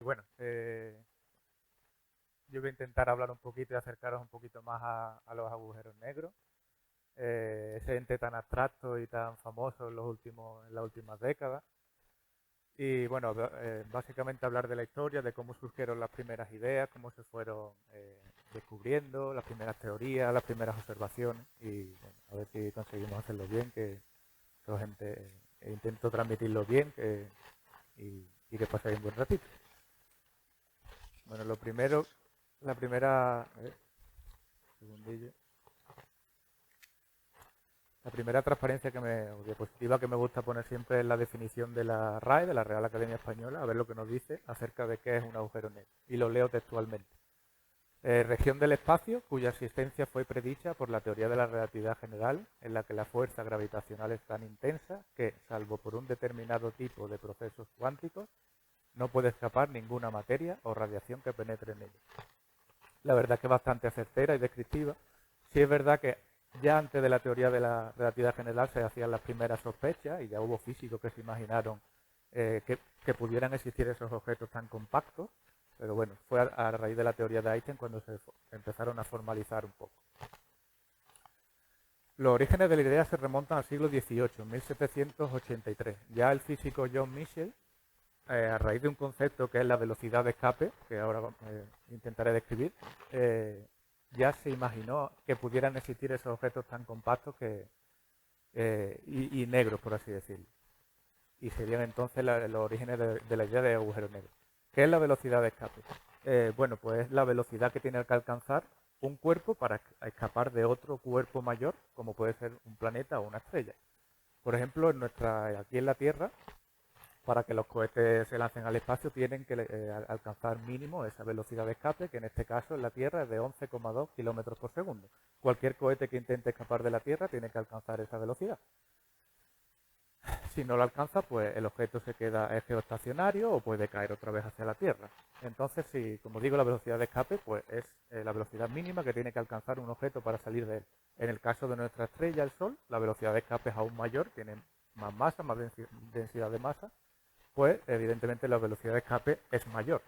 Bueno, yo voy a intentar hablar un poquito y acercaros un poquito más a los agujeros negros, ese ente tan abstracto y tan famoso en las últimas décadas. Y bueno, básicamente hablar de la historia, de cómo surgieron las primeras ideas, cómo se fueron descubriendo, las primeras teorías, las primeras observaciones. Y bueno, a ver si conseguimos hacerlo bien, que gente intento transmitirlo bien y que paséis un buen ratito. Bueno, lo primero, la primera, segundillo. La primera transparencia o diapositiva que me gusta poner siempre es la definición de la RAE, de la Real Academia Española, a ver lo que nos dice acerca de qué es un agujero negro. Y lo leo textualmente. Región del espacio cuya existencia fue predicha por la teoría de la relatividad general, en la que la fuerza gravitacional es tan intensa que, salvo por un determinado tipo de procesos cuánticos, no puede escapar ninguna materia o radiación que penetre en ella. La verdad es que es bastante certera y descriptiva. Sí es verdad que ya antes de la teoría de la relatividad general se hacían las primeras sospechas y ya hubo físicos que se imaginaron que pudieran existir esos objetos tan compactos, pero bueno, fue a raíz de la teoría de Einstein cuando se empezaron a formalizar un poco. Los orígenes de la idea se remontan al siglo XVIII, 1783. Ya el físico John Michell, a raíz de un concepto que es la velocidad de escape, que ahora intentaré describir, ya se imaginó que pudieran existir esos objetos tan compactos y negros, por así decirlo. Y serían entonces los orígenes de la idea de agujero negro. ¿Qué es la velocidad de escape? Bueno, pues es la velocidad que tiene que alcanzar un cuerpo para escapar de otro cuerpo mayor, como puede ser un planeta o una estrella. Por ejemplo, aquí en la Tierra, para que los cohetes se lancen al espacio tienen que alcanzar mínimo esa velocidad de escape, que en este caso en la Tierra es de 11,2 kilómetros por segundo. Cualquier cohete que intente escapar de la Tierra tiene que alcanzar esa velocidad. Si no lo alcanza, pues el objeto se queda geoestacionario o puede caer otra vez hacia la Tierra. Entonces, si, como digo, la velocidad de escape pues es la velocidad mínima que tiene que alcanzar un objeto para salir de él. En el caso de nuestra estrella, el Sol, la velocidad de escape es aún mayor, tiene más masa, más densidad de masa, pues evidentemente la velocidad de escape es mayor.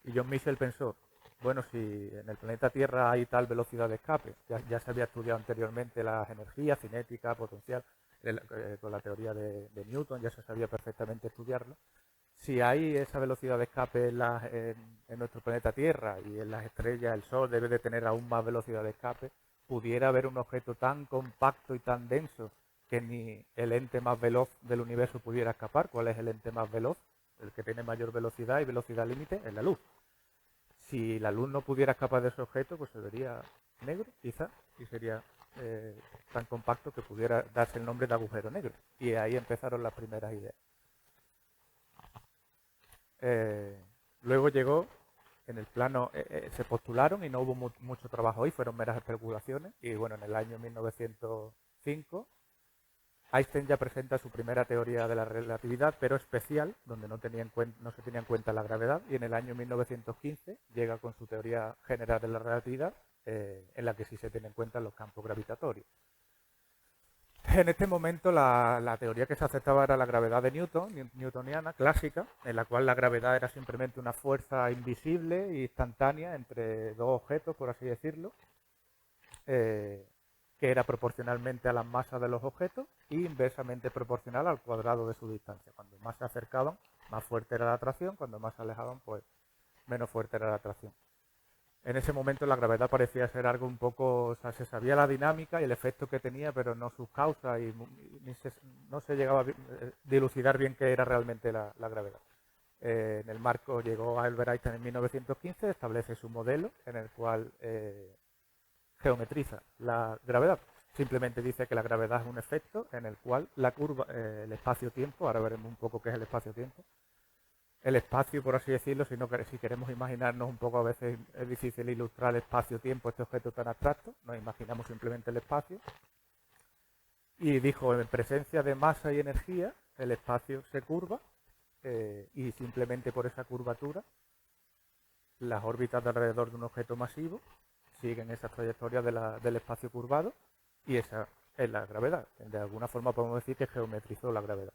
Y John Michell pensó, bueno, si en el planeta Tierra hay tal velocidad de escape, ya se había estudiado anteriormente las energías, cinética, potencial, con la teoría de Newton ya se sabía perfectamente estudiarlo. Si hay esa velocidad de escape en nuestro planeta Tierra y en las estrellas el Sol debe de tener aún más velocidad de escape, pudiera haber un objeto tan compacto y tan denso que ni el ente más veloz del universo pudiera escapar. ¿Cuál es el ente más veloz? El que tiene mayor velocidad y velocidad límite es la luz. Si la luz no pudiera escapar de ese objeto, pues se vería negro, quizá, y sería tan compacto que pudiera darse el nombre de agujero negro. Y ahí empezaron las primeras ideas. Luego llegó en el plano, se postularon y no hubo mucho trabajo ahí, fueron meras especulaciones. Y bueno, en el año 1905 Einstein ya presenta su primera teoría de la relatividad, pero especial, donde no se tenía en cuenta la gravedad, y en el año 1915 llega con su teoría general de la relatividad, en la que sí se tienen en cuenta los campos gravitatorios. En este momento la teoría que se aceptaba era la gravedad de Newton, newtoniana, clásica, en la cual la gravedad era simplemente una fuerza invisible e instantánea entre dos objetos, por así decirlo, que era proporcionalmente a las masas de los objetos y inversamente proporcional al cuadrado de su distancia. Cuando más se acercaban, más fuerte era la atracción, cuando más se alejaban, pues menos fuerte era la atracción. En ese momento la gravedad parecía ser algo un poco, o sea, se sabía la dinámica y el efecto que tenía, pero no sus causas y no se llegaba a dilucidar bien qué era realmente la gravedad. En el marco llegó Albert Einstein en 1915, establece su modelo en el cual geometriza la gravedad. Simplemente dice que la gravedad es un efecto en el cual la curva, el espacio-tiempo, ahora veremos un poco qué es el espacio-tiempo, el espacio, por así decirlo, si queremos imaginarnos un poco, a veces es difícil ilustrar el espacio-tiempo, este objeto tan abstracto, nos imaginamos simplemente el espacio, y dijo, en presencia de masa y energía, el espacio se curva, y simplemente por esa curvatura, las órbitas de alrededor de un objeto masivo siguen esa trayectoria del espacio curvado, y esa es la gravedad. De alguna forma podemos decir que geometrizó la gravedad.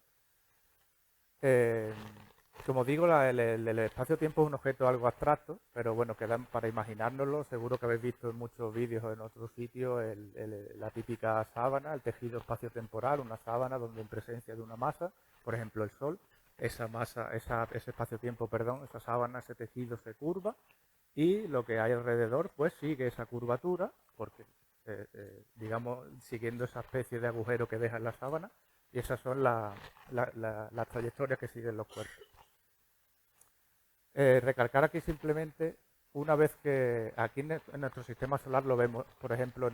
Como digo, el espacio-tiempo es un objeto algo abstracto, pero bueno, para imaginárnoslo, seguro que habéis visto en muchos vídeos o en otros sitios la típica sábana, el tejido espacio-temporal, una sábana donde en presencia de una masa, por ejemplo el Sol, esa masa, ese espacio-tiempo, perdón, esa sábana, ese tejido se curva y lo que hay alrededor pues sigue esa curvatura, porque digamos, siguiendo esa especie de agujero que deja en la sábana, y esas son las trayectorias que siguen los cuerpos. Recalcar aquí simplemente, una vez que aquí en nuestro sistema solar lo vemos, por ejemplo,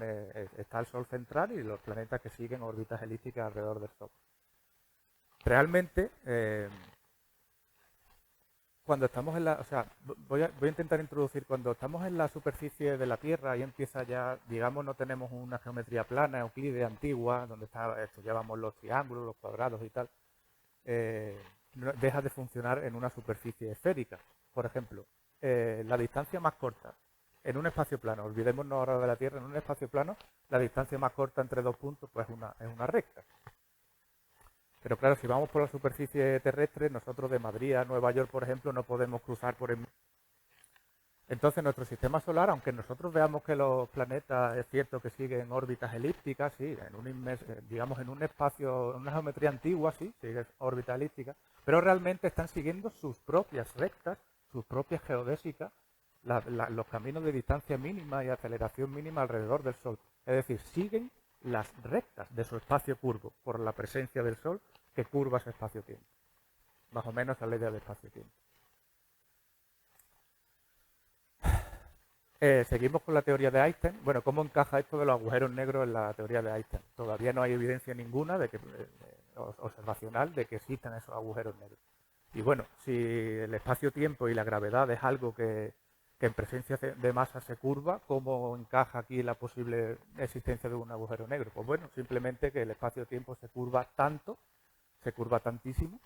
está el Sol central y los planetas que siguen órbitas elípticas alrededor del Sol. Realmente, cuando estamos en la, o sea, voy a intentar introducir, cuando estamos en la superficie de la Tierra, ahí empieza ya, digamos, no tenemos una geometría plana, euclídea, antigua, donde estudiábamos los triángulos, los cuadrados y tal, deja de funcionar en una superficie esférica. Por ejemplo, la distancia más corta en un espacio plano, olvidémonos ahora de la Tierra, en un espacio plano, la distancia más corta entre dos puntos pues es una recta. Pero claro, si vamos por la superficie terrestre, nosotros de Madrid a Nueva York, por ejemplo, no podemos cruzar por el... Entonces, nuestro sistema solar, aunque nosotros veamos que los planetas es cierto que siguen órbitas elípticas, sí, digamos en un espacio, en una geometría antigua, sí, sigue órbita elíptica, pero realmente están siguiendo sus propias rectas, sus propias geodésicas, los caminos de distancia mínima y aceleración mínima alrededor del Sol. Es decir, siguen las rectas de su espacio curvo por la presencia del Sol que curva ese espacio-tiempo. Más o menos la ley del espacio-tiempo. Seguimos con la teoría de Einstein. Bueno, ¿cómo encaja esto de los agujeros negros en la teoría de Einstein? Todavía no hay evidencia ninguna observacional de que existan esos agujeros negros. Y bueno, si el espacio-tiempo y la gravedad es algo que en presencia de masa se curva, ¿cómo encaja aquí la posible existencia de un agujero negro? Pues bueno, simplemente que el espacio-tiempo se curva tantísimo,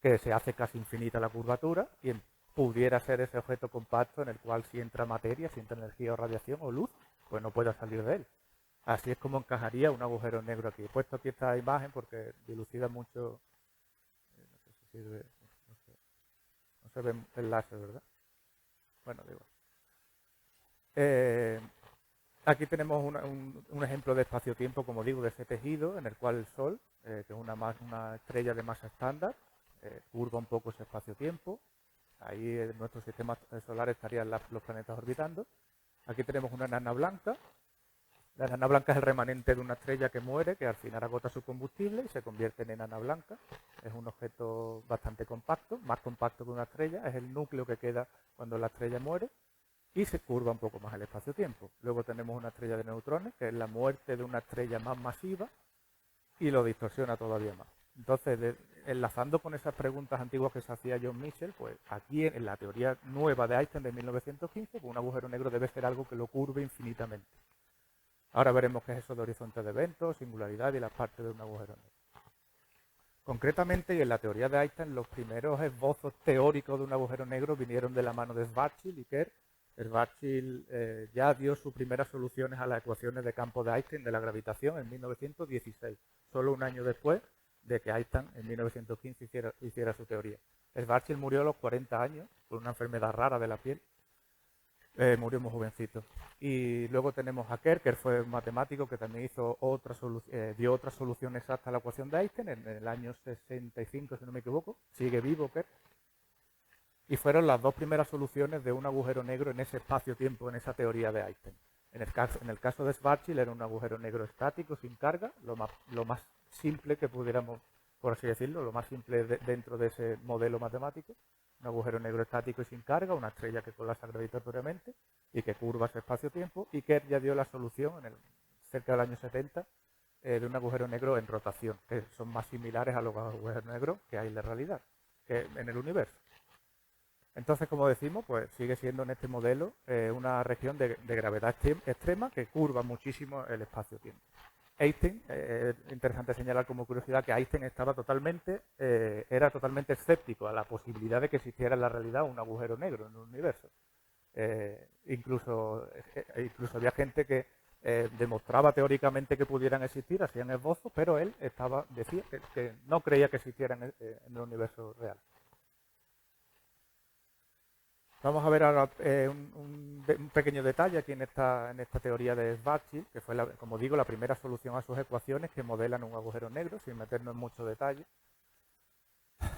que se hace casi infinita la curvatura y pudiera ser ese objeto compacto en el cual si entra materia, si entra energía o radiación o luz, pues no pueda salir de él. Así es como encajaría un agujero negro aquí. He puesto aquí esta imagen porque dilucida mucho. No sé si sirve. No se ve el láser, ¿verdad? Bueno, digo. Aquí tenemos un ejemplo de espacio-tiempo, como digo, de ese tejido en el cual el Sol, que es una estrella de masa estándar, curva un poco ese espacio-tiempo. Ahí en nuestro sistema solar estarían los planetas orbitando. Aquí tenemos una enana blanca. La enana blanca es el remanente de una estrella que muere, que al final agota su combustible y se convierte en enana blanca. Es un objeto bastante compacto, más compacto que una estrella. Es el núcleo que queda cuando la estrella muere y se curva un poco más el espacio-tiempo. Luego tenemos una estrella de neutrones, que es la muerte de una estrella más masiva y lo distorsiona todavía más. Entonces, enlazando con esas preguntas antiguas que se hacía John Michell, pues aquí en la teoría nueva de Einstein de 1915, pues un agujero negro debe ser algo que lo curve infinitamente. Ahora veremos qué es eso de horizonte de eventos, singularidad y las partes de un agujero negro. Concretamente, y en la teoría de Einstein, los primeros esbozos teóricos de un agujero negro vinieron de la mano de Schwarzschild y Kerr. Schwarzschild ya dio sus primeras soluciones a las ecuaciones de campo de Einstein de la gravitación en 1916, solo un año después de que Einstein en 1915 hiciera su teoría. Schwarzschild murió a los 40 años por una enfermedad rara de la piel. Murió muy jovencito. Y luego tenemos a Kerr, que fue un matemático que también dio otra solución exacta a la ecuación de Einstein en el año 65, si no me equivoco. Sigue vivo Kerr. Y fueron las dos primeras soluciones de un agujero negro en ese espacio-tiempo, en esa teoría de Einstein. En el caso de Schwarzschild era un agujero negro estático, sin carga, lo más simple que pudiéramos, por así decirlo, lo más simple dentro de ese modelo matemático. Un agujero negro estático y sin carga, una estrella que colapsa gravitatoriamente y que curva ese espacio-tiempo. Y Kerr ya dio la solución cerca del año 70 de un agujero negro en rotación, que son más similares a los agujeros negros que hay en la realidad, en el universo. Entonces, como decimos, pues sigue siendo en este modelo una región de gravedad extrema que curva muchísimo el espacio-tiempo. Einstein, es interesante señalar como curiosidad que Einstein era totalmente escéptico a la posibilidad de que existiera en la realidad un agujero negro en el universo. Incluso había gente que demostraba teóricamente que pudieran existir, hacían esbozos, pero él decía que no creía que existieran en el universo real. Vamos a ver ahora un pequeño detalle aquí en esta teoría de Schwarzschild, que fue, como digo, la primera solución a sus ecuaciones que modelan un agujero negro, sin meternos en mucho detalle.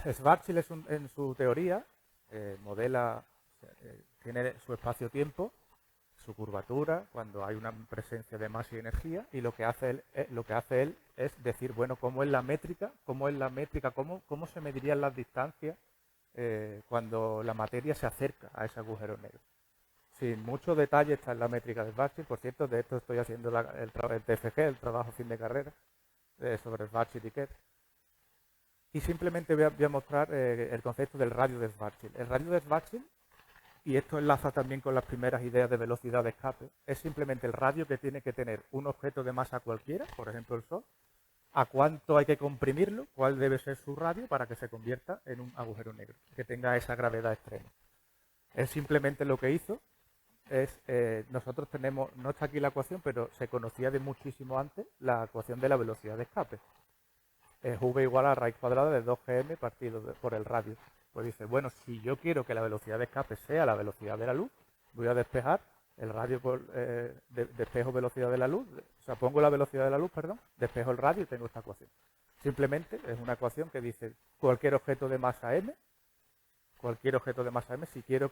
Schwarzschild en su teoría modela, tiene su espacio-tiempo, su curvatura, cuando hay una presencia de masa y energía, y lo que hace él es decir, bueno, ¿cómo es la métrica? ¿Cómo se medirían las distancias cuando la materia se acerca a ese agujero negro? Sin mucho detalle está en la métrica de Schwarzschild. Por cierto, de esto estoy haciendo el TFG, el trabajo fin de carrera, sobre Schwarzschild y Kerr. Y simplemente voy a mostrar el concepto del radio de Schwarzschild. El radio de Schwarzschild, y esto enlaza también con las primeras ideas de velocidad de escape, es simplemente el radio que tiene que tener un objeto de masa cualquiera, por ejemplo el Sol, a cuánto hay que comprimirlo, cuál debe ser su radio para que se convierta en un agujero negro, que tenga esa gravedad extrema. Él simplemente lo que hizo es, nosotros tenemos, no está aquí la ecuación, pero se conocía de muchísimo antes la ecuación de la velocidad de escape. V igual a raíz cuadrada de 2gm partido por el radio. Pues dice, bueno, si yo quiero que la velocidad de escape sea la velocidad de la luz, voy a despejar el radio por despejo velocidad de la luz, o sea, pongo la velocidad de la luz, perdón, despejo el radio y tengo esta ecuación. Simplemente es una ecuación que dice cualquier objeto de masa m, si quiero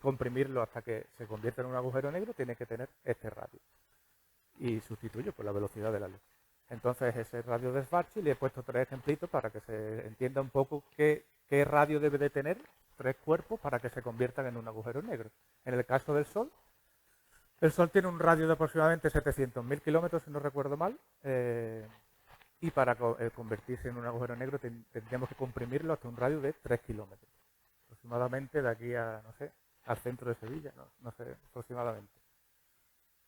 comprimirlo hasta que se convierta en un agujero negro, tiene que tener este radio. Y sustituyo por la velocidad de la luz. Entonces ese radio de Schwarzschild, le he puesto 3 ejemplitos para que se entienda un poco qué radio debe de tener 3 cuerpos para que se conviertan en un agujero negro. En el caso del Sol, el Sol tiene un radio de aproximadamente 700.000 kilómetros, si no recuerdo mal, y para convertirse en un agujero negro tendríamos que comprimirlo hasta un radio de 3 kilómetros. Aproximadamente de aquí a, no sé, al centro de Sevilla, no sé, aproximadamente.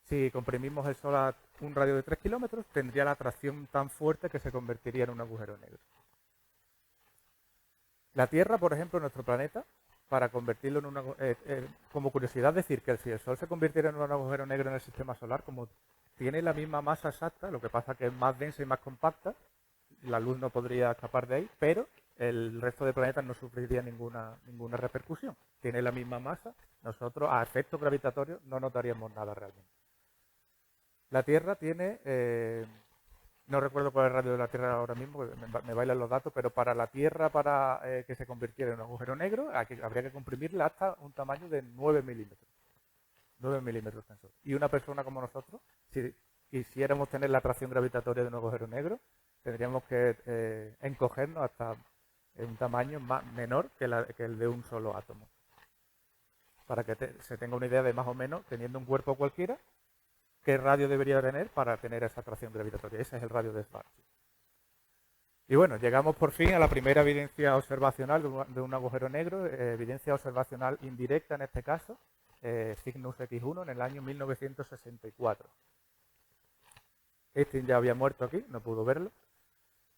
Si comprimimos el Sol a un radio de 3 kilómetros, tendría la atracción tan fuerte que se convertiría en un agujero negro. La Tierra, por ejemplo, nuestro planeta, para convertirlo en una... como curiosidad decir que si el Sol se convirtiera en un agujero negro en el sistema solar, como tiene la misma masa exacta, lo que pasa que es más densa y más compacta, la luz no podría escapar de ahí, pero el resto de planetas no sufriría ninguna repercusión. Tiene la misma masa, nosotros a efectos gravitatorios no notaríamos nada realmente. La Tierra tiene, no recuerdo cuál es el radio de la Tierra ahora mismo, me bailan los datos, pero para la Tierra, para que se convirtiera en un agujero negro, habría que comprimirla hasta un tamaño de 9 milímetros. 9 milímetros tensor. Y una persona como nosotros, si quisiéramos tener la atracción gravitatoria de un agujero negro, tendríamos que encogernos hasta un tamaño menor que el de un solo átomo. Para que se tenga una idea de más o menos, teniendo un cuerpo cualquiera, qué radio debería tener para tener esa atracción gravitatoria. Ese es el radio de Schwarzschild. Y bueno, llegamos por fin a la primera evidencia observacional de un agujero negro, evidencia observacional indirecta en este caso, Cygnus X1 en el año 1964. Einstein ya había muerto aquí, no pudo verlo.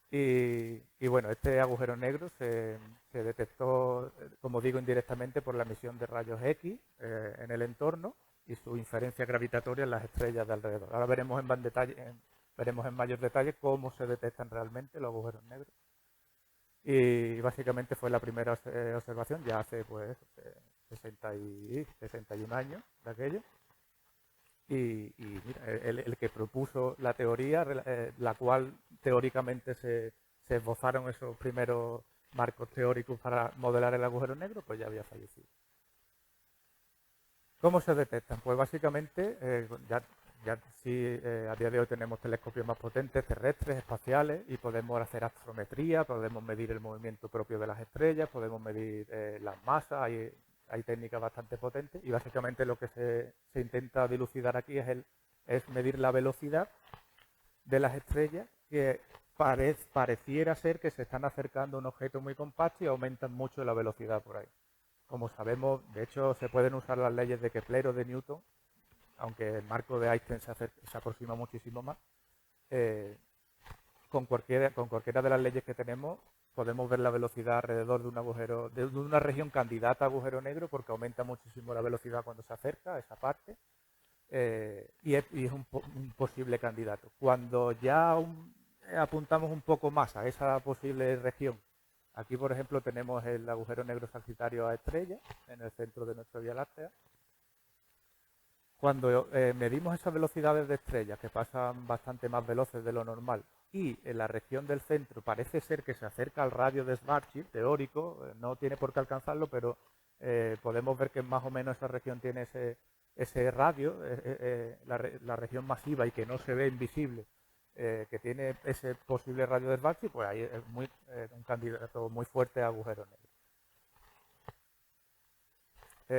Y bueno, este agujero negro se detectó, como digo, indirectamente por la emisión de rayos X en el entorno y su inferencia gravitatoria en las estrellas de alrededor. Ahora veremos en mayor detalle cómo se detectan realmente los agujeros negros. Y básicamente fue la primera observación, ya hace pues 61 años de aquello. Y mira, el que propuso la teoría, la cual teóricamente se esbozaron esos primeros marcos teóricos para modelar el agujero negro, pues ya había fallecido. ¿Cómo se detectan? Pues básicamente, a día de hoy tenemos telescopios más potentes, terrestres, espaciales, y podemos hacer astrometría, podemos medir el movimiento propio de las estrellas, podemos medir las masas, hay técnicas bastante potentes, y básicamente lo que se intenta dilucidar aquí es medir la velocidad de las estrellas que pareciera ser que se están acercando a un objeto muy compacto y aumentan mucho la velocidad por ahí. Como sabemos, de hecho, se pueden usar las leyes de Kepler o de Newton, aunque el marco de Einstein se aproxima muchísimo más. Con cualquiera de las leyes que tenemos, podemos ver la velocidad alrededor de un agujero, de una región candidata a agujero negro, porque aumenta muchísimo la velocidad cuando se acerca a esa parte, y es un posible candidato. Cuando ya apuntamos un poco más a esa posible región, Aquí, por ejemplo, tenemos el agujero negro Sagitario A estrella en el centro de nuestra Vía Láctea. Cuando medimos esas velocidades de estrellas, que pasan bastante más veloces de lo normal, y en la región del centro parece ser que se acerca al radio de Schwarzschild, teórico, no tiene por qué alcanzarlo, pero podemos ver que más o menos esa región tiene ese radio, la región masiva y que no se ve invisible, que tiene ese posible radio de Schwarzschild, pues ahí es un candidato muy fuerte a agujero negro.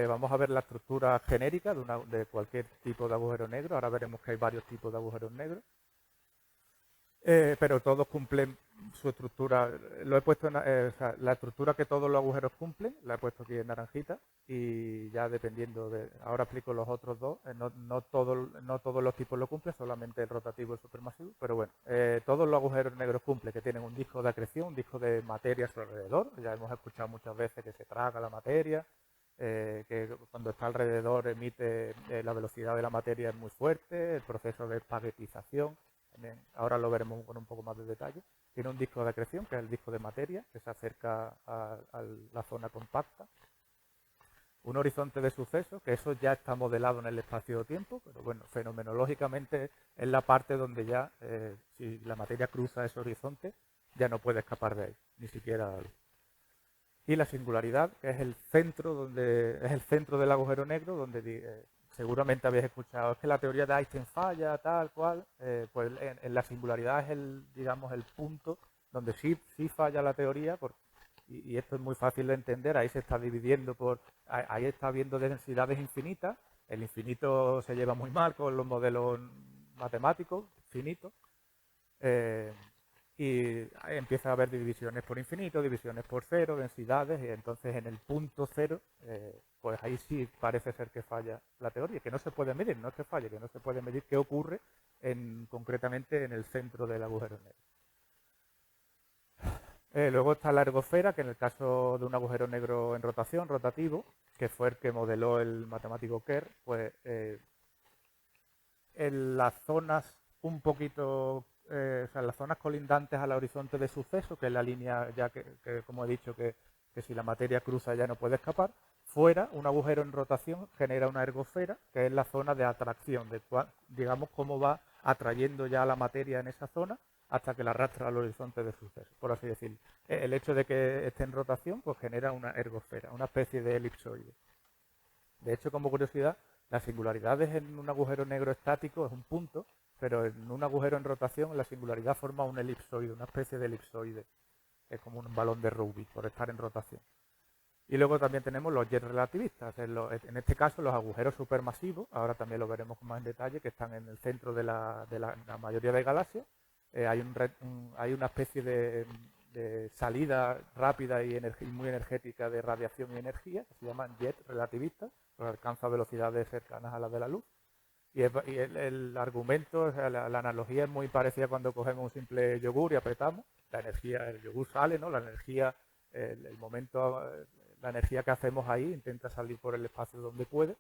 Vamos a ver la estructura genérica de cualquier tipo de agujero negro. Ahora veremos que hay varios tipos de agujeros negros. Pero todos cumplen su estructura. Lo he puesto o sea, la estructura que todos los agujeros cumplen, la he puesto aquí en naranjita. Y ya dependiendo de... Ahora explico los otros dos. No todos los tipos lo cumplen, solamente el rotativo y el supermasivo. Pero bueno, todos los agujeros negros cumplen, que tienen un disco de acreción, un disco de materia a su alrededor. Ya hemos escuchado muchas veces que se traga la materia. Que cuando está alrededor emite la velocidad de la materia es muy fuerte, el proceso de espaguetización, también, ahora lo veremos con un poco más de detalle. Tiene un disco de acreción, que es el disco de materia, que se acerca a la zona compacta. Un horizonte de sucesos, que eso ya está modelado en el espacio-tiempo, pero bueno, fenomenológicamente es la parte donde ya, si la materia cruza ese horizonte, ya no puede escapar de ahí, ni siquiera... Y la singularidad, que es el centro del agujero negro, donde seguramente habéis escuchado, es que la teoría de Einstein falla, tal cual, pues en la singularidad es digamos, el punto donde sí falla la teoría, y esto es muy fácil de entender, ahí se está dividiendo ahí está habiendo densidades infinitas, el infinito se lleva muy mal con los modelos matemáticos finitos, y empieza a haber divisiones por infinito, divisiones por cero, densidades, y entonces en el punto cero, pues ahí sí parece ser que falla la teoría, que no se puede medir, no es que falle, que no se puede medir qué ocurre concretamente en el centro del agujero negro. Luego está la ergosfera, que en el caso de un agujero negro en rotación, rotativo, que fue el que modeló el matemático Kerr, pues en las zonas un poquito... o sea, las zonas colindantes al horizonte de suceso, que es la línea ya que como he dicho, que si la materia cruza ya no puede escapar, fuera un agujero en rotación genera una ergosfera, que es la zona de atracción, digamos cómo va atrayendo ya la materia en esa zona hasta que la arrastra al horizonte de suceso, por así decirlo. El hecho de que esté en rotación pues genera una ergosfera, una especie de elipsoide. De hecho, como curiosidad, las singularidades en un agujero negro estático es un punto, pero en un agujero en rotación la singularidad forma un elipsoide, una especie de elipsoide. Es como un balón de rugby por estar en rotación. Y luego también tenemos los jets relativistas, en este caso los agujeros supermasivos, ahora también lo veremos más en detalle, que están en el centro de la mayoría de galaxias. Hay una especie de salida rápida y muy energética de radiación y energía, que se llaman jets relativistas, que alcanza velocidades cercanas a las de la luz. Y el argumento, o sea, la analogía es muy parecida cuando cogemos un simple yogur y apretamos. La energía, el yogur sale, ¿no? La energía, el momento, la energía que hacemos ahí intenta salir por el espacio donde puede.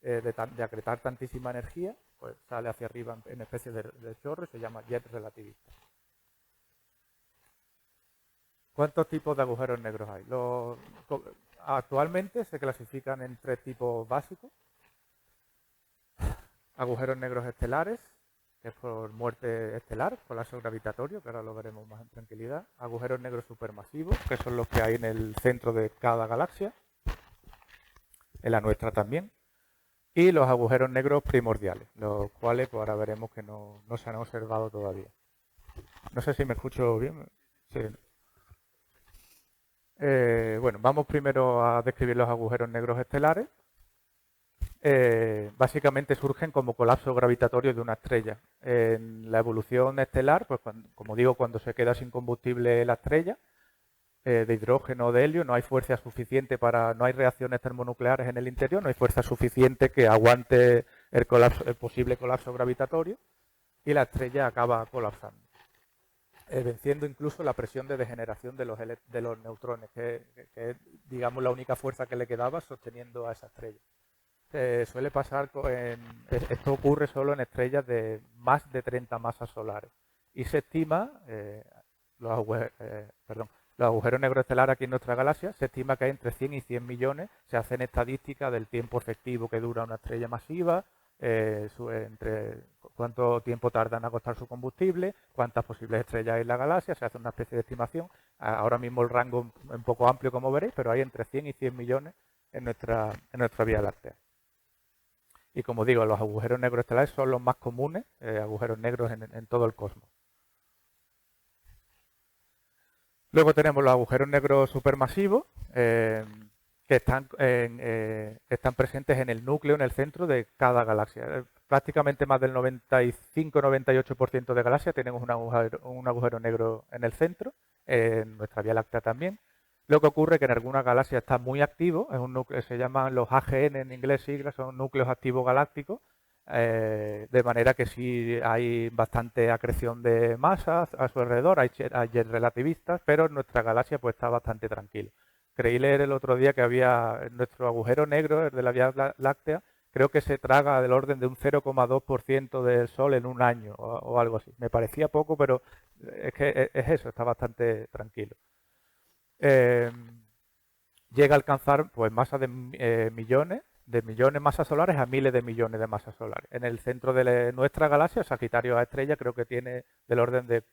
De acretar tantísima energía, pues sale hacia arriba en especie de chorro y se llama jet relativista. ¿Cuántos tipos de agujeros negros hay? Actualmente se clasifican en 3 tipos básicos. Agujeros negros estelares, que es por muerte estelar, colapso gravitatorio, que ahora lo veremos más en tranquilidad. Agujeros negros supermasivos, que son los que hay en el centro de cada galaxia, en la nuestra también. Y los agujeros negros primordiales, los cuales pues ahora veremos que no se han observado todavía. No sé si me escucho bien. Sí. Bueno, vamos primero a describir los agujeros negros estelares. Básicamente surgen como colapso gravitatorio de una estrella. En la evolución estelar, pues como digo, cuando se queda sin combustible la estrella, de hidrógeno o de helio, no hay fuerza suficiente no hay reacciones termonucleares en el interior, no hay fuerza suficiente que aguante el posible colapso gravitatorio y la estrella acaba colapsando, venciendo incluso la presión de degeneración de los neutrones, que es, digamos, la única fuerza que le quedaba sosteniendo a esa estrella. Suele pasar, esto ocurre solo en estrellas de los Los agujeros negros estelares aquí en nuestra galaxia se estima que hay entre 100 y 100 millones. Se hacen estadísticas del tiempo efectivo que dura una estrella masiva, entre cuánto tiempo tarda en agotar su combustible, cuántas posibles estrellas hay en la galaxia. Se hace una especie de estimación. Ahora mismo el rango es un poco amplio, como veréis, pero hay entre 100 y 100 millones en nuestra Vía Láctea. Y como digo, los agujeros negros estelares son los más comunes, agujeros negros en todo el cosmos. Luego tenemos los agujeros negros supermasivos, que están presentes en el núcleo, en el centro de cada galaxia. Prácticamente más del 95-98% de galaxias tenemos un agujero negro en el centro, en nuestra Vía Láctea también. Lo que ocurre es que en algunas galaxias está muy activo, se llaman los AGN en inglés, siglas, son núcleos activos galácticos, de manera que sí hay bastante acreción de masa a su alrededor, hay jets relativistas, pero en nuestra galaxia pues está bastante tranquilo. Creí leer el otro día que había nuestro agujero negro, el de la Vía Láctea, creo que se traga del orden de un 0,2% del Sol en un año o algo así. Me parecía poco, pero es que es eso, está bastante tranquilo. Llega a alcanzar pues masas de millones masas solares a miles de millones de masas solares. En el centro de nuestra galaxia, Sagitario A estrella, creo que tiene del orden de,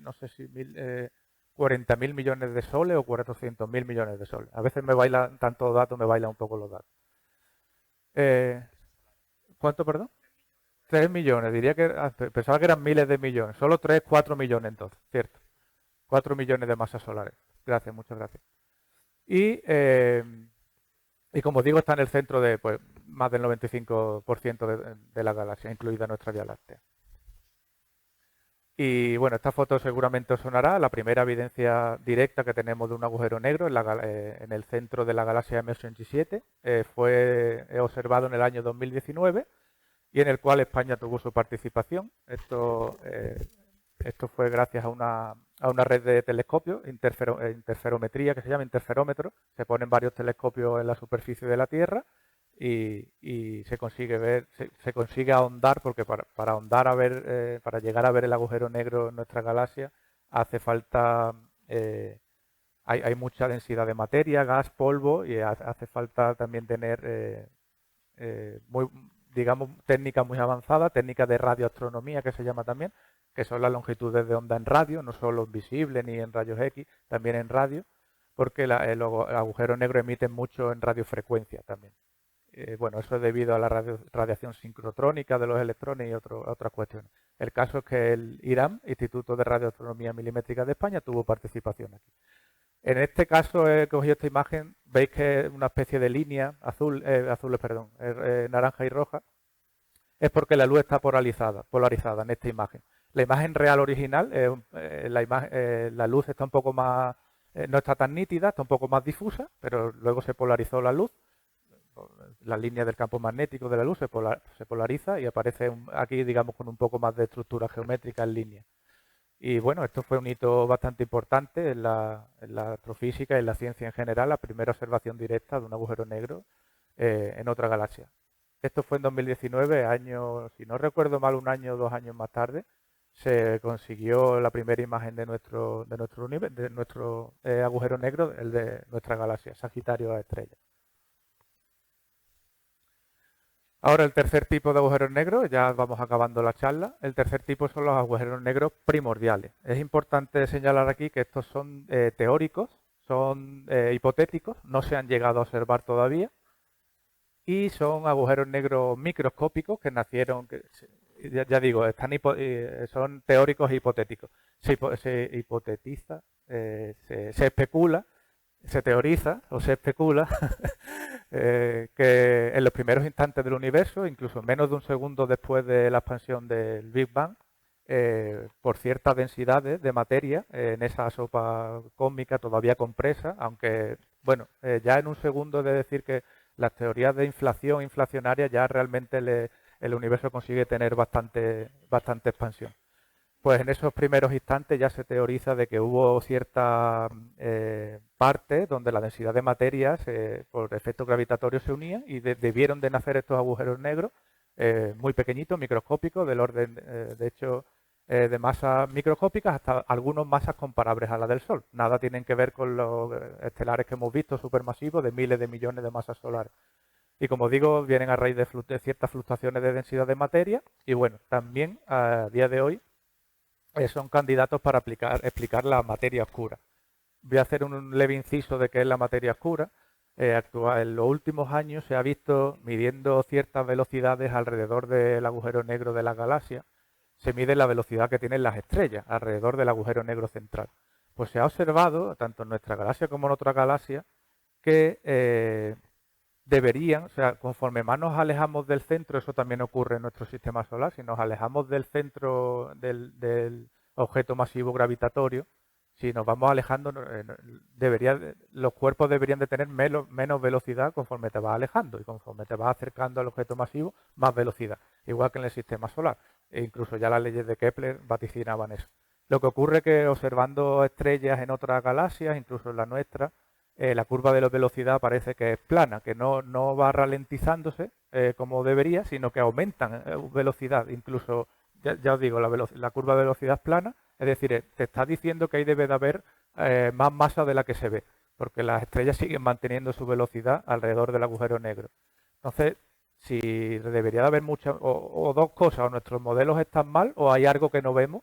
no sé si 40.000 millones de soles o 400.000 millones de soles. A veces me bailan tantos datos, me bailan un poco los datos. ¿Cuánto, perdón? 3 millones, diría que pensaba que eran miles de millones. Solo 3, 4 millones entonces, cierto. 4 millones de masas solares. Gracias, muchas gracias. Y como os digo, está en el centro de pues, más del 95% de la galaxia, incluida nuestra Vía Láctea. Y bueno, esta foto seguramente os sonará. La primera evidencia directa que tenemos de un agujero negro en el centro de la galaxia M87 fue observado en el año 2019 y en el cual España tuvo su participación. Esto fue gracias a una red de telescopios, interferometría, que se llama interferómetro. Se ponen varios telescopios en la superficie de la Tierra y se consigue ahondar, porque para ahondar para llegar a ver el agujero negro en nuestra galaxia hace falta, hay mucha densidad de materia, gas, polvo, y hace falta también tener digamos, técnicas muy avanzadas, técnicas de radioastronomía que se llama también, que son las longitudes de onda en radio, no solo visibles ni en rayos X, también en radio, porque los agujeros negros emiten mucho en radiofrecuencia también. Bueno, eso es debido a la radiación sincrotrónica de los electrones y otras cuestiones. El caso es que el IRAM, Instituto de Radioastronomía Milimétrica de España, tuvo participación aquí. En este caso he cogido esta imagen, veis que es una especie de línea naranja y roja, es porque la luz está polarizada en esta imagen. La imagen real original, la luz está un poco más, no está tan nítida, está un poco más difusa, pero luego se polarizó la luz. La línea del campo magnético de la luz se polariza y aparece aquí, digamos, con un poco más de estructura geométrica en línea. Y bueno, esto fue un hito bastante importante en la astrofísica y en la ciencia en general, la primera observación directa de un agujero negro en otra galaxia. Esto fue en 2019, si no recuerdo mal, un año o 2 años más tarde, se consiguió la primera imagen de nuestro agujero negro, el de nuestra galaxia, Sagitario A estrella. Ahora el tercer tipo de agujeros negros, ya vamos acabando la charla. El tercer tipo son los agujeros negros primordiales. Es importante señalar aquí que estos son teóricos, son hipotéticos, no se han llegado a observar todavía y son agujeros negros microscópicos que nacieron, ya digo, son teóricos e hipotéticos. Se hipotetiza, se especula, se teoriza o se especula que en los primeros instantes del universo, incluso menos de un segundo después de la expansión del Big Bang, por ciertas densidades de materia en esa sopa cósmica todavía compresa, aunque, bueno, ya en un segundo es de decir que las teorías de inflacionaria ya realmente el universo consigue tener bastante expansión. Pues en esos primeros instantes ya se teoriza de que hubo cierta parte donde la densidad de materia por efecto gravitatorio se unía y debieron de nacer estos agujeros negros muy pequeñitos, microscópicos, del orden, de hecho, de masas microscópicas hasta algunas masas comparables a la del Sol. Nada tienen que ver con los estelares que hemos visto supermasivos de miles de millones de masas solares. Y como digo, vienen a raíz de ciertas fluctuaciones de densidad de materia y bueno, también a día de hoy son candidatos para explicar la materia oscura. Voy a hacer un leve inciso de qué es la materia oscura. En los últimos años se ha visto midiendo ciertas velocidades alrededor del agujero negro de la galaxia, se mide la velocidad que tienen las estrellas alrededor del agujero negro central. Pues se ha observado, tanto en nuestra galaxia como en otra galaxia, que deberían, o sea, conforme más nos alejamos del centro, eso también ocurre en nuestro sistema solar, si nos alejamos del centro del objeto masivo gravitatorio, si nos vamos alejando, los cuerpos deberían de tener menos velocidad conforme te vas alejando y conforme te vas acercando al objeto masivo, más velocidad, igual que en el sistema solar. E incluso ya las leyes de Kepler vaticinaban eso. Lo que ocurre es que observando estrellas en otras galaxias, incluso en la nuestra, la curva de la velocidad parece que es plana, que no va ralentizándose como debería, sino que aumentan velocidad. Incluso, ya os digo, la curva de velocidad es plana, es decir, te está diciendo que ahí debe de haber más masa de la que se ve, porque las estrellas siguen manteniendo su velocidad alrededor del agujero negro. Entonces, si debería de haber muchas, o dos cosas, o nuestros modelos están mal, o hay algo que no vemos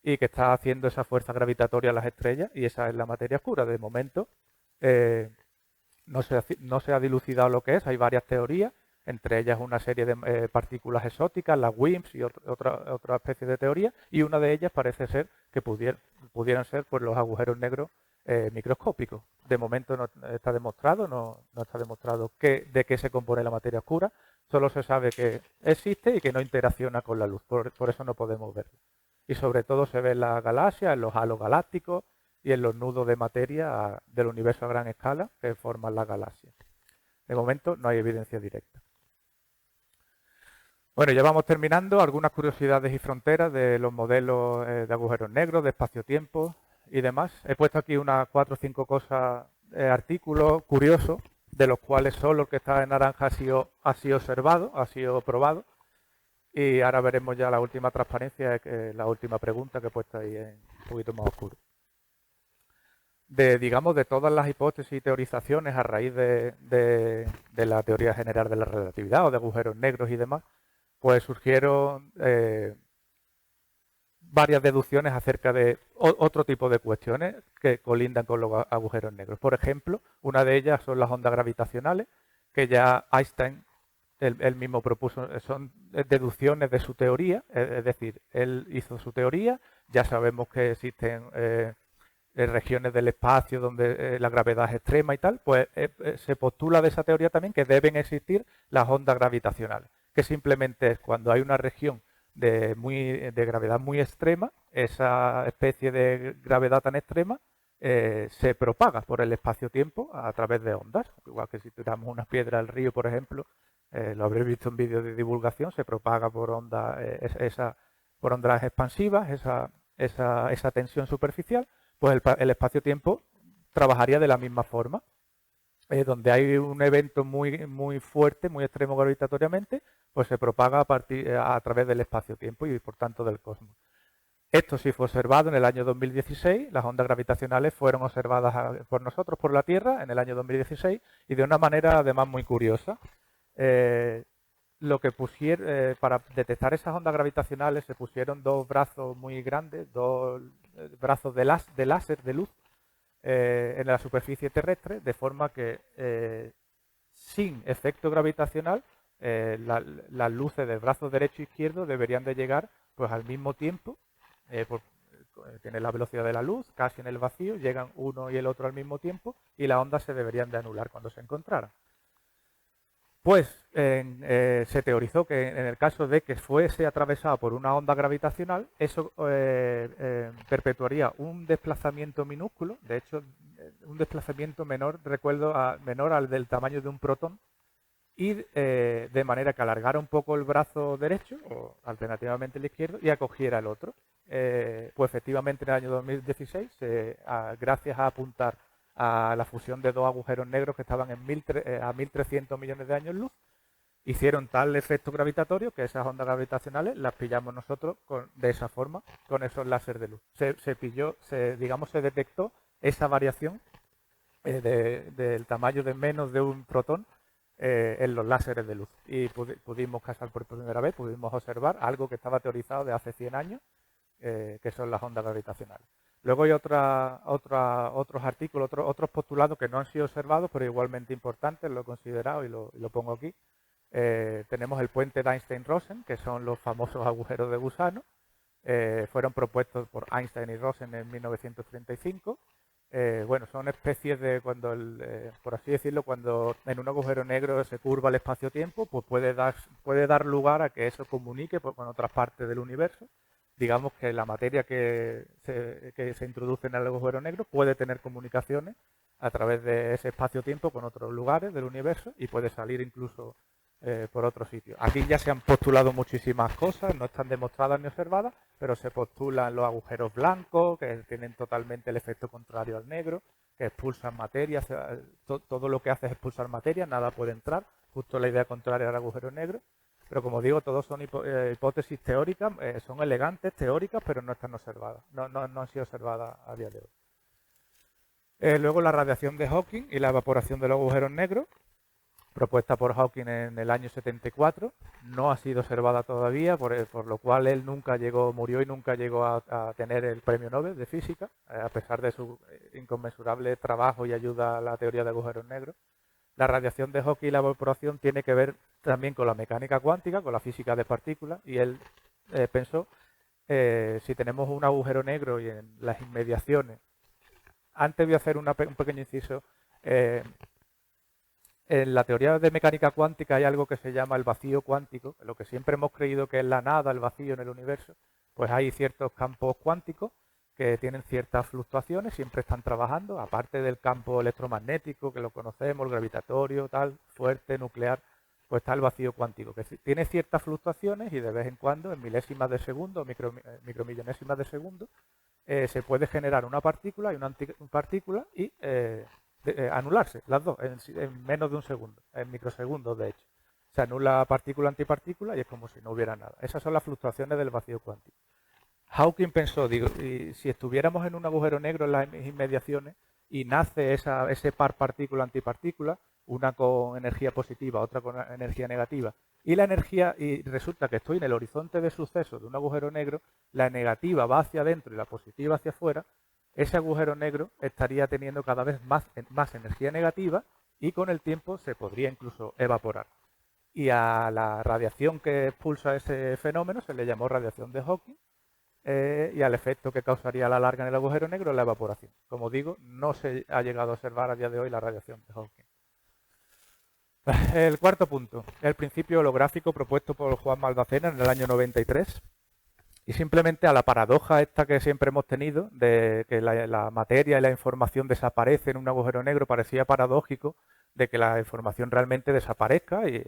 y que está haciendo esa fuerza gravitatoria a las estrellas, y esa es la materia oscura. De momento, no se ha dilucidado lo que es, hay varias teorías, entre ellas una serie de partículas exóticas, las WIMPs y otra especie de teoría, y una de ellas parece ser que pudieran ser pues, los agujeros negros microscópicos. De momento no está demostrado, no está demostrado de qué se compone la materia oscura, solo se sabe que existe y que no interacciona con la luz, por eso no podemos verlo. Y sobre todo se ve en las galaxias, en los halos galácticos y en los nudos de materia del universo a gran escala que forman las galaxias. De momento no hay evidencia directa. Bueno, ya vamos terminando. Algunas curiosidades y fronteras de los modelos de agujeros negros, de espacio-tiempo y demás. He puesto aquí unas 4 o 5 cosas, artículos curiosos, de los cuales solo el que está en naranja ha sido observado, ha sido probado. Y ahora veremos ya la última transparencia, la última pregunta que he puesto ahí un poquito más oscuro. Digamos, de todas las hipótesis y teorizaciones a raíz de la teoría general de la relatividad o de agujeros negros y demás, pues surgieron varias deducciones acerca de otro tipo de cuestiones que colindan con los agujeros negros. Por ejemplo, una de ellas son las ondas gravitacionales, que ya Einstein él mismo propuso, son deducciones de su teoría, es decir, él hizo su teoría, ya sabemos que existen regiones del espacio donde la gravedad es extrema y tal, pues se postula de esa teoría también que deben existir las ondas gravitacionales, que simplemente es cuando hay una región de gravedad muy extrema, esa especie de gravedad tan extrema se propaga por el espacio-tiempo a través de ondas, igual que si tiramos una piedra al río, por ejemplo, lo habréis visto en vídeos de divulgación, se propaga por ondas por ondas expansivas, esa tensión superficial, pues el espacio-tiempo trabajaría de la misma forma. Donde hay un evento muy fuerte, muy extremo gravitatoriamente, pues se propaga a través del espacio-tiempo y por tanto del cosmos. Esto sí fue observado en el año 2016, las ondas gravitacionales fueron observadas por nosotros, por la Tierra, en el año 2016 y de una manera además muy curiosa. Lo que para detectar esas ondas gravitacionales se pusieron dos brazos muy grandes, dos brazos de láser de luz en la superficie terrestre, de forma que sin efecto gravitacional las luces del brazo derecho e izquierdo deberían de llegar pues al mismo tiempo, tienen la velocidad de la luz, casi en el vacío, llegan uno y el otro al mismo tiempo y las ondas se deberían de anular cuando se encontraran. Pues se teorizó que en el caso de que fuese atravesado por una onda gravitacional, eso perpetuaría un desplazamiento minúsculo, de hecho un desplazamiento menor, recuerdo, menor al del tamaño de un protón, y de manera que alargara un poco el brazo derecho, o alternativamente el izquierdo, y acogiera el otro. Pues efectivamente en el año 2016, gracias a apuntar a la fusión de dos agujeros negros que estaban a 1.300 millones de años luz, hicieron tal efecto gravitatorio que esas ondas gravitacionales las pillamos nosotros de esa forma, con esos láseres de luz. Digamos, se detectó esa variación del tamaño de menos de un protón en los láseres de luz. Y pudimos casar por primera vez, pudimos observar algo que estaba teorizado de hace 100 años, que son las ondas gravitacionales. Luego hay otros artículos, otros postulados que no han sido observados, pero igualmente importantes, lo he considerado y lo pongo aquí. Tenemos el puente de Einstein-Rosen, que son los famosos agujeros de gusano. Fueron propuestos por Einstein y Rosen en 1935. Bueno, son especies de cuando, por así decirlo, cuando en un agujero negro se curva el espacio-tiempo, pues puede dar lugar a que eso comunique con otras partes del universo. Digamos que la materia que se introduce en el agujero negro puede tener comunicaciones a través de ese espacio-tiempo con otros lugares del universo y puede salir incluso por otros sitios. Aquí ya se han postulado muchísimas cosas, no están demostradas ni observadas, pero se postulan los agujeros blancos, que tienen totalmente el efecto contrario al negro, que expulsan materia, todo lo que hace es expulsar materia, nada puede entrar, justo la idea contraria al agujero negro. Pero como digo, todos son hipótesis teóricas, son elegantes, teóricas, pero no están observadas, no han sido observadas a día de hoy. Luego la radiación de Hawking y la evaporación de los agujeros negros, propuesta por Hawking en el año 74, no ha sido observada todavía, por lo cual él murió y nunca llegó a tener el premio Nobel de Física, a pesar de su inconmensurable trabajo y ayuda a la teoría de agujeros negros. La radiación de Hawking y la evaporación tiene que ver también con la mecánica cuántica, con la física de partículas, y él pensó, si tenemos un agujero negro y en las inmediaciones, antes voy a hacer un pequeño inciso, en la teoría de mecánica cuántica hay algo que se llama el vacío cuántico, lo que siempre hemos creído que es la nada, el vacío en el universo, pues hay ciertos campos cuánticos que tienen ciertas fluctuaciones, siempre están trabajando, aparte del campo electromagnético, que lo conocemos, el gravitatorio, tal, fuerte, nuclear, pues está el vacío cuántico, que tiene ciertas fluctuaciones y de vez en cuando, en milésimas de segundo, micromillonésimas de segundo, se puede generar una partícula y una antipartícula y anularse, las dos, en menos de un segundo, en microsegundos de hecho. Se anula partícula-antipartícula y es como si no hubiera nada. Esas son las fluctuaciones del vacío cuántico. Hawking pensó, y si estuviéramos en un agujero negro en las inmediaciones y nace ese par partícula-antipartícula, una con energía positiva, otra con energía negativa, y resulta que estoy en el horizonte de sucesos de un agujero negro, la negativa va hacia adentro y la positiva hacia afuera, ese agujero negro estaría teniendo cada vez más energía negativa y con el tiempo se podría incluso evaporar. Y a la radiación que expulsa ese fenómeno se le llamó radiación de Hawking, y al efecto que causaría a la larga en el agujero negro la evaporación. Como digo, no se ha llegado a observar a día de hoy la radiación de Hawking. El cuarto punto, el principio holográfico propuesto por Juan Maldacena en el año 93. Y simplemente a la paradoja esta que siempre hemos tenido, de que la materia y la información desaparecen en un agujero negro, parecía paradójico de que la información realmente desaparezca y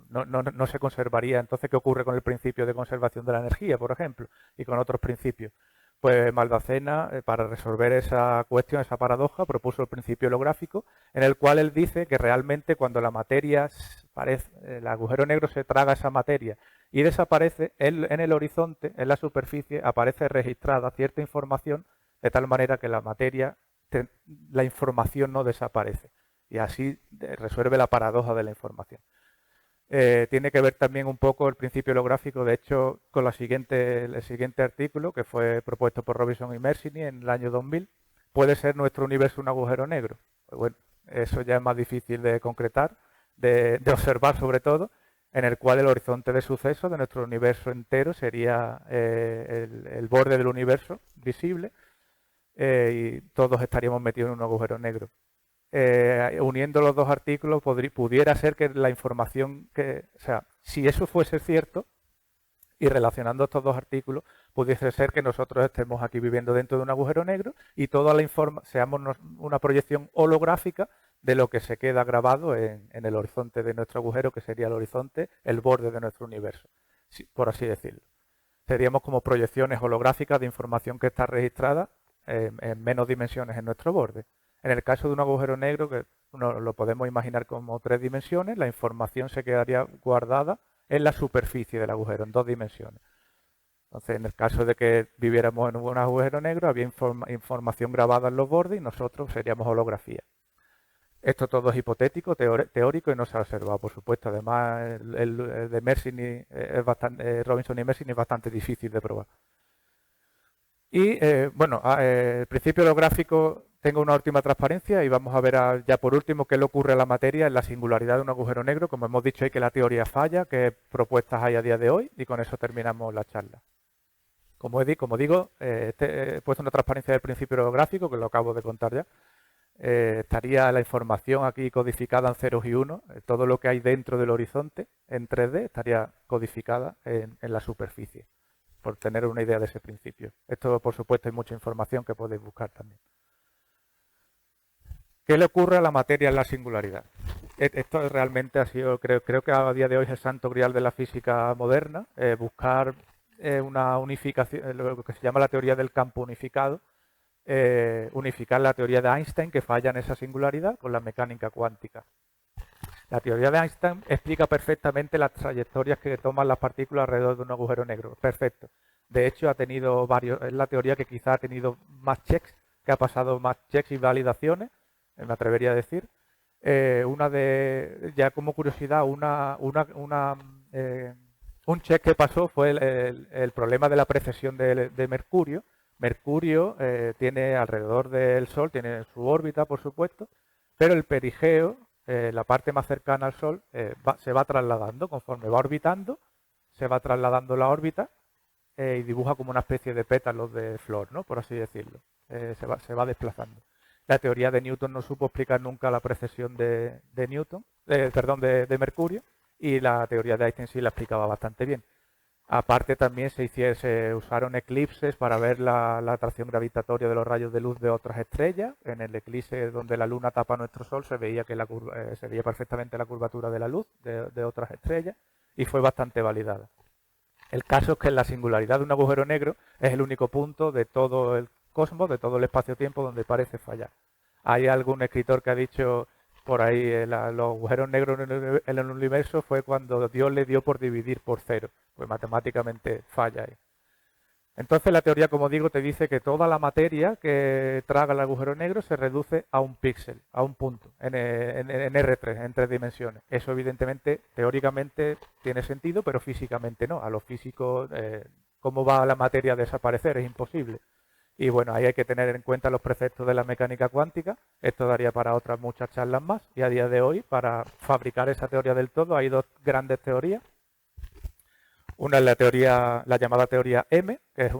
no se conservaría. Entonces, ¿qué ocurre con el principio de conservación de la energía, por ejemplo? Y con otros principios. Pues Maldacena, para resolver esa cuestión, esa paradoja, propuso el principio holográfico, en el cual él dice que realmente cuando la materia el agujero negro se traga esa materia y desaparece, en el horizonte, en la superficie, aparece registrada cierta información de tal manera que la materia, la información no desaparece. Y así resuelve la paradoja de la información. Tiene que ver también un poco el principio holográfico, de hecho, con el siguiente artículo que fue propuesto por Robinson y Mersini en el año 2000. ¿Puede ser nuestro universo un agujero negro? Pues bueno, eso ya es más difícil de concretar, de observar sobre todo, en el cual el horizonte de suceso de nuestro universo entero sería el borde del universo visible, y todos estaríamos metidos en un agujero negro. Uniendo los dos artículos pudiera ser que la información o sea, si eso fuese cierto y relacionando estos dos artículos, pudiese ser que nosotros estemos aquí viviendo dentro de un agujero negro y toda la seamos una proyección holográfica de lo que se queda grabado en el horizonte de nuestro agujero, que sería el horizonte, el borde de nuestro universo, por así decirlo. Seríamos como proyecciones holográficas de información que está registrada en menos dimensiones en nuestro borde. En el caso de un agujero negro, que lo podemos imaginar como 3 dimensiones, la información se quedaría guardada en la superficie del agujero, en 2 dimensiones. Entonces, en el caso de que viviéramos en un agujero negro, había información grabada en los bordes y nosotros seríamos holografía. Esto todo es hipotético, teórico y no se ha observado, por supuesto. Además, el de Mersini Robinson y Mersini es bastante difícil de probar. Y bueno, el principio holográfico, tengo una última transparencia y vamos a ver ya por último qué le ocurre a la materia en la singularidad de un agujero negro. Como hemos dicho, hay que la teoría falla, qué propuestas hay a día de hoy, y con eso terminamos la charla. Como digo, he puesto una transparencia del principio holográfico, que lo acabo de contar ya. Estaría la información aquí codificada en ceros y unos. Todo lo que hay dentro del horizonte en 3D estaría codificada en la superficie, por tener una idea de ese principio. Esto, por supuesto, hay mucha información que podéis buscar también. ¿Qué le ocurre a la materia en la singularidad? Esto realmente ha sido, creo que a día de hoy es el santo grial de la física moderna, buscar una unificación, lo que se llama la teoría del campo unificado, unificar la teoría de Einstein, que falla en esa singularidad, con la mecánica cuántica. La teoría de Einstein explica perfectamente las trayectorias que toman las partículas alrededor de un agujero negro. Perfecto. De hecho, ha tenido varios, es la teoría que quizá ha tenido más checks, que ha pasado más checks y validaciones, me atrevería a decir. Ya como curiosidad, un check que pasó fue el problema de la precesión de Mercurio. Mercurio tiene alrededor del Sol, tiene su órbita, por supuesto, pero el perigeo, la parte más cercana al Sol, se va trasladando. Conforme va orbitando, se va trasladando la órbita y dibuja como una especie de pétalos de flor, ¿no? Por así decirlo. Se va desplazando. La teoría de Newton no supo explicar nunca la precesión de Mercurio, y la teoría de Einstein sí la explicaba bastante bien. Aparte, también se usaron eclipses para ver la atracción gravitatoria de los rayos de luz de otras estrellas. En el eclipse donde la Luna tapa nuestro Sol se veía se veía perfectamente la curvatura de la luz de otras estrellas, y fue bastante validada. El caso es que la singularidad de un agujero negro es el único punto de todo el cosmos, de todo el espacio-tiempo, donde parece fallar. Hay algún escritor que ha dicho por ahí, los agujeros negros en el universo fue cuando Dios le dio por dividir por cero. Pues matemáticamente falla ahí. Entonces la teoría, como digo, te dice que toda la materia que traga el agujero negro se reduce a un píxel, a un punto, en R3, en 3 dimensiones. Eso evidentemente, teóricamente tiene sentido, pero físicamente no. A los físicos, ¿cómo va la materia a desaparecer? Es imposible. Y bueno, ahí hay que tener en cuenta los preceptos de la mecánica cuántica. Esto daría para otras muchas charlas más. Y a día de hoy, para fabricar esa teoría del todo, hay 2 grandes teorías. Una es la llamada teoría M, que es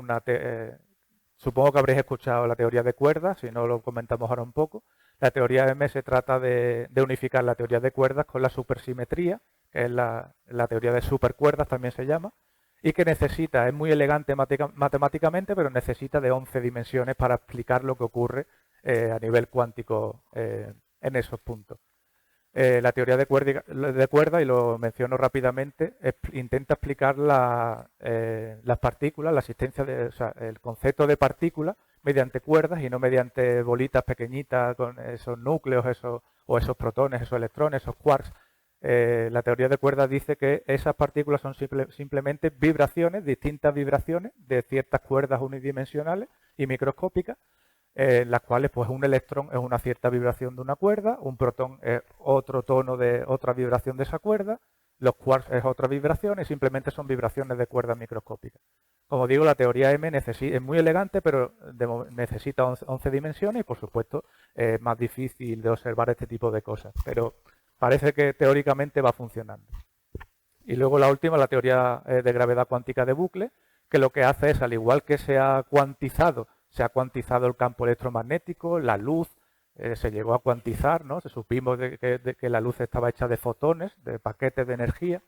supongo que habréis escuchado la teoría de cuerdas, si no lo comentamos ahora un poco. La teoría M se trata de unificar la teoría de cuerdas con la supersimetría, que es la teoría de supercuerdas, también se llama, y que es muy elegante matemáticamente, pero necesita de 11 dimensiones para explicar lo que ocurre a nivel cuántico en esos puntos. La teoría de cuerda, y lo menciono rápidamente, intenta explicar las partículas, la existencia el concepto de partículas mediante cuerdas y no mediante bolitas pequeñitas con esos núcleos, o esos protones, esos electrones, esos quarks. La teoría de cuerdas dice que esas partículas son simplemente vibraciones, distintas vibraciones de ciertas cuerdas unidimensionales y microscópicas, las cuales pues un electrón es una cierta vibración de una cuerda, un protón es otro tono de otra vibración de esa cuerda, los quarks es otra vibración, y simplemente son vibraciones de cuerdas microscópicas. Como digo, la teoría M es muy elegante, pero necesita 11 dimensiones y, por supuesto, es más difícil de observar este tipo de cosas, pero parece que teóricamente va funcionando. Y luego la última, la teoría de gravedad cuántica de bucle, que lo que hace es, al igual que se ha cuantizado el campo electromagnético, la luz, se llegó a cuantizar, ¿no? Se supimos de que la luz estaba hecha de fotones, de paquetes de energía,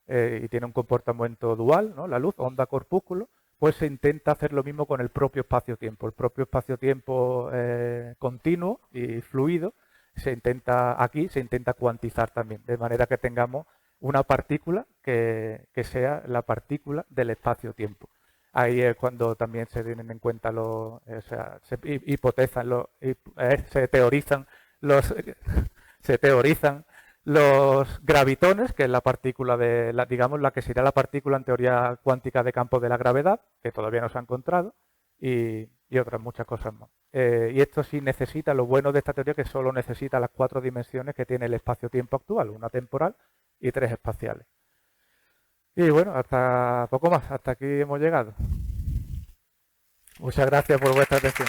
y tiene un comportamiento dual, ¿no? La luz, onda-corpúsculo. Pues se intenta hacer lo mismo con el propio espacio-tiempo. El propio espacio-tiempo continuo y fluido se intenta cuantizar también, de manera que tengamos una partícula que sea la partícula del espacio-tiempo. ahí es cuando también se tienen en cuenta o sea, se hipotezan, se teorizan los, se teorizan los gravitones, que es la partícula digamos, la que sería la partícula en teoría cuántica de campo de la gravedad, que todavía no se ha encontrado, y otras muchas cosas más. Y esto sí necesita, lo bueno de esta teoría, que solo necesita las 4 dimensiones que tiene el espacio-tiempo actual, una temporal y 3 espaciales. Y bueno, hasta poco más, hasta aquí hemos llegado. Muchas gracias por vuestra atención.